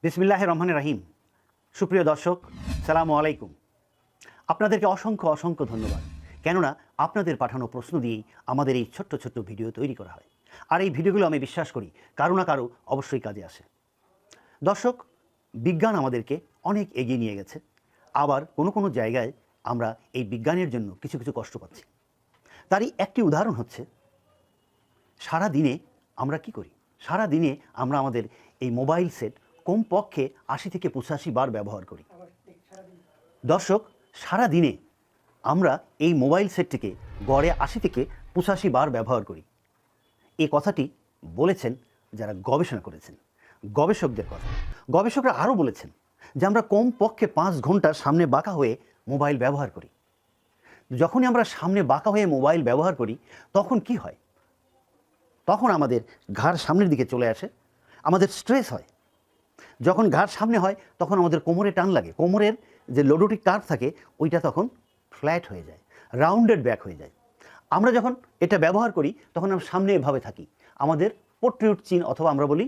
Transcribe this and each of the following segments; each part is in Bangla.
বিসমিল্লাহির রহমানির রহিম। সুপ্রিয় দর্শক, সালামু আলাইকুম। আপনাদেরকে অসংখ্য অসংখ্য ধন্যবাদ। কেননা আপনাদের পাঠানো প্রশ্ন দিয়েই আমাদের এই ছোট্ট ছোট্ট ভিডিও তৈরি করা হয়। আর এই ভিডিওগুলো আমি বিশ্বাস করি কারো না কারো অবশ্যই কাজে আসে। দর্শক, বিজ্ঞান আমাদেরকে অনেক এগিয়ে নিয়ে গেছে। আবার কোনো কোনো জায়গায় আমরা এই বিজ্ঞানের জন্য কিছু কিছু কষ্ট পাচ্ছি। তারই একটি উদাহরণ হচ্ছে, সারা দিনে আমরা কি করি? সারা দিনে আমরা আমাদের এই মোবাইল সেট কমপক্ষে ৮০ থেকে ৮৫ বার ব্যবহার করি। দর্শক, সারা দিনে আমরা এই মোবাইল সেটটিকে গড়ে ৮০ থেকে ৮৫ বার ব্যবহার করি। এই কথাটি বলেছেন যারা গবেষণা করেছেন, গবেষকদের কথা। গবেষকরা আরও বলেছেন যে আমরা কমপক্ষে ৫ ঘন্টা সামনে বাঁকা হয়ে মোবাইল ব্যবহার করি। যখনই আমরা সামনে বাঁকা হয়ে মোবাইল ব্যবহার করি তখন কি হয়? তখন আমাদের ঘাড় সামনের দিকে চলে আসে, আমাদের স্ট্রেস হয়। যখন ঘাড় সামনে হয় তখন আমাদের কোমরে টান লাগে, কোমরের যে লোডোটিক কার্ভ থাকে ওইটা তখন ফ্ল্যাট হয়ে যায়, রাউন্ডেড ব্যাক হয়ে যায়। আমরা যখন এটা ব্যবহার করি তখন আমরা সামনে এভাবে থাকি, আমাদের পোট্রিউড চিন অথবা আমরা বলি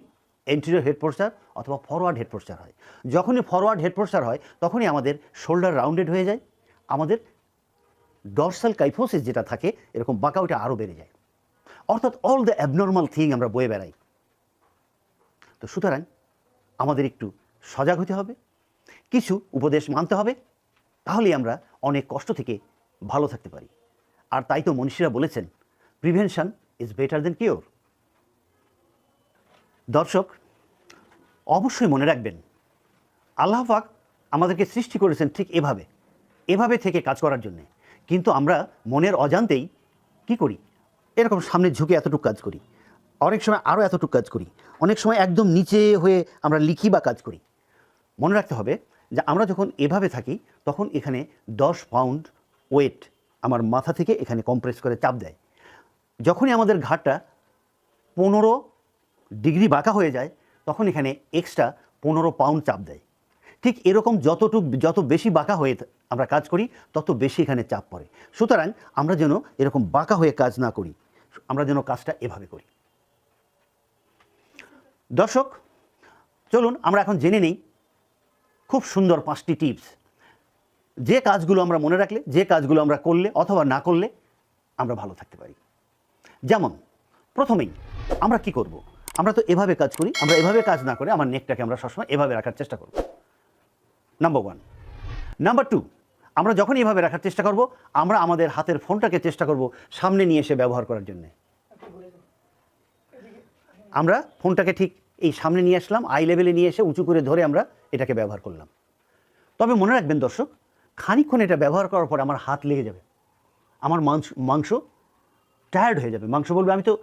এন্টিরিয়র হেড পোস্চার অথবা ফরওয়ার্ড হেড পোস্চার হয়। যখনই ফরওয়ার্ড হেড পোস্চার হয় তখনই আমাদের শোল্ডার রাউন্ডেড হয়ে যায়, আমাদের ডরসাল কাইফোসিস যেটা থাকে এরকম বাঁকা ওইটা আরও বেড়ে যায়। অর্থাৎ অল দ্য অ্যাবনর্মাল থিং আমরা বয়ে বেড়াই। তো সুতরাং আমাদের একটু সজাগ হতে হবে, কিছু উপদেশ মানতে হবে, তাহলেই আমরা অনেক কষ্ট থেকে ভালো থাকতে পারি। আর তাই তো মনীষীরা বলেছেন, prevention is better then cure. দর্শক, অবশ্যই মনে রাখবেন, আল্লাহ পাক আমাদেরকে সৃষ্টি করেছেন ঠিক এভাবে থেকে কাজ করার জন্যে। কিন্তু আমরা মনের অজান্তেই কি করি? এরকম সামনে ঝুঁকে এতটুকু কাজ করি, অনেক সময় আরও এতটুকু কাজ করি, অনেক সময় একদম নিচে হয়ে আমরা লিখি বা কাজ করি। মনে রাখতে হবে যে আমরা যখন এভাবে থাকি তখন এখানে 10 পাউন্ড ওয়েট আমার মাথা থেকে এখানে কম্প্রেস করে চাপ দেয়। যখনই আমাদের ঘাড়টা 15 ডিগ্রি বাঁকা হয়ে যায় তখন এখানে এক্সট্রা 15 পাউন্ড চাপ দেয়। ঠিক এরকম যত বেশি বাঁকা হয়ে আমরা কাজ করি তত বেশি এখানে চাপ পড়ে। সুতরাং আমরা যেন এরকম বাঁকা হয়ে কাজ না করি, আমরা যেন কাজটা এভাবে করি। দর্শক, চলুন আমরা এখন জেনে নিই খুব সুন্দর 5টি টিপস, যে কাজগুলো আমরা মনে রাখলে, যে কাজগুলো আমরা করলে অথবা না করলে আমরা ভালো থাকতে পারি। যেমন প্রথমেই আমরা কি করব? আমরা তো এভাবে কাজ করি, আমরা এভাবে কাজ না করে আমার নেকটাকে আমরা সবসময় এভাবে রাখার চেষ্টা করব, নাম্বার 1। নাম্বার 2, আমরা যখন এভাবে রাখার চেষ্টা করব আমরা আমাদের হাতের ফোনটাকে চেষ্টা করব সামনে নিয়ে এসে ব্যবহার করার জন্যে। আমরা ফোনটাকে ঠিক এই সামনে নিয়ে আসলাম, আই লেভেলে নিয়ে এসে উঁচু করে ধরে আমরা এটাকে ব্যবহার করলাম। তবে মনে রাখবেন দর্শক, খানিকক্ষণ এটা ব্যবহার করার পর আমার হাত লেগে যাবে, আমার মাংস টায়ার্ড হয়ে যাবে, মাংস বলবে আমি তো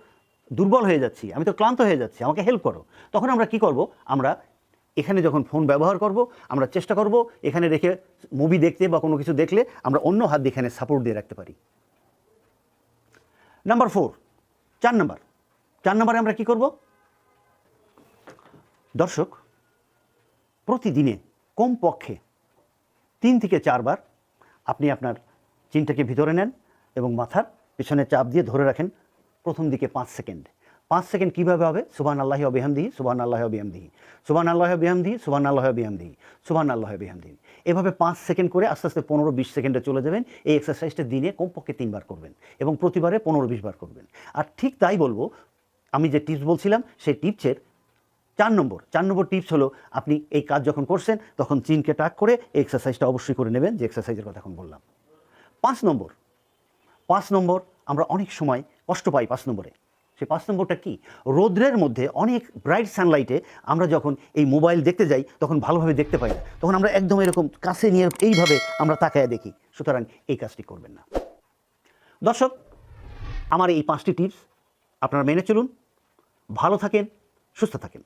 দুর্বল হয়ে যাচ্ছি, আমি তো ক্লান্ত হয়ে যাচ্ছি, আমাকে হেল্প করো। তখন আমরা কি করব? আমরা এখানে যখন ফোন ব্যবহার করব আমরা চেষ্টা করব এখানে রেখে মুভি দেখতে বা কোনো কিছু দেখলে আমরা অন্য হাত দিয়ে এখানে সাপোর্ট দিয়ে রাখতে পারি। নাম্বার 4, 4 নম্বরে আমরা কি করব? দর্শক, প্রতিদিনে কমপক্ষে 3 থেকে 4 বার আপনি আপনার চিনটাকে ভিতরে নেন এবং মাথার পিছনে চাপ দিয়ে ধরে রাখেন প্রথম দিকে 5 সেকেন্ড। 5 সেকেন্ড কীভাবে হবে? সুবহানাল্লাহি ওয়া বিহামদিহি, সুবহানাল্লাহি ওয়া বিহামদিহি, সুবহানাল্লাহি ওয়া বিহামদিহি, সুবহানাল্লাহি ওয়া বিহামদিহি, সুবহানাল্লাহি ওয়া বিহামদিহি। এভাবে 5 সেকেন্ড করে আস্তে আস্তে 15-20 সেকেন্ডে চলে যাবেন। এই এক্সারসাইজটা দিনে কমপক্ষে 3 বার করবেন এবং প্রতিবারে 15-20 বার করবেন। আর ঠিক তাই বলবো, আমি যে টিপস বলছিলাম সেই টিপসের 4 নম্বর টিপস হলো, আপনি এই কাজ যখন করছেন তখন চিনকে টাক করে এই এক্সারসাইজটা অবশ্যই করে নেবেন, যে এক্সারসাইজের কথা এখন বললাম। 5 নম্বর, আমরা অনেক সময় কষ্ট পাই 5 নম্বরে। সেই 5 নম্বরটা কি? রৌদ্রের মধ্যে অনেক ব্রাইট সানলাইটে আমরা যখন এই মোবাইল দেখতে যাই তখন ভালোভাবে দেখতে পাই না, তখন আমরা একদম এরকম কাছে নিয়ে এইভাবে আমরা তাকায় দেখি। সুতরাং এই কাজটি করবেন না। দর্শক, আমার এই 5টি টিপস আপনারা মেনে চলুন, ভালো থাকেন, সুস্থ থাকেন।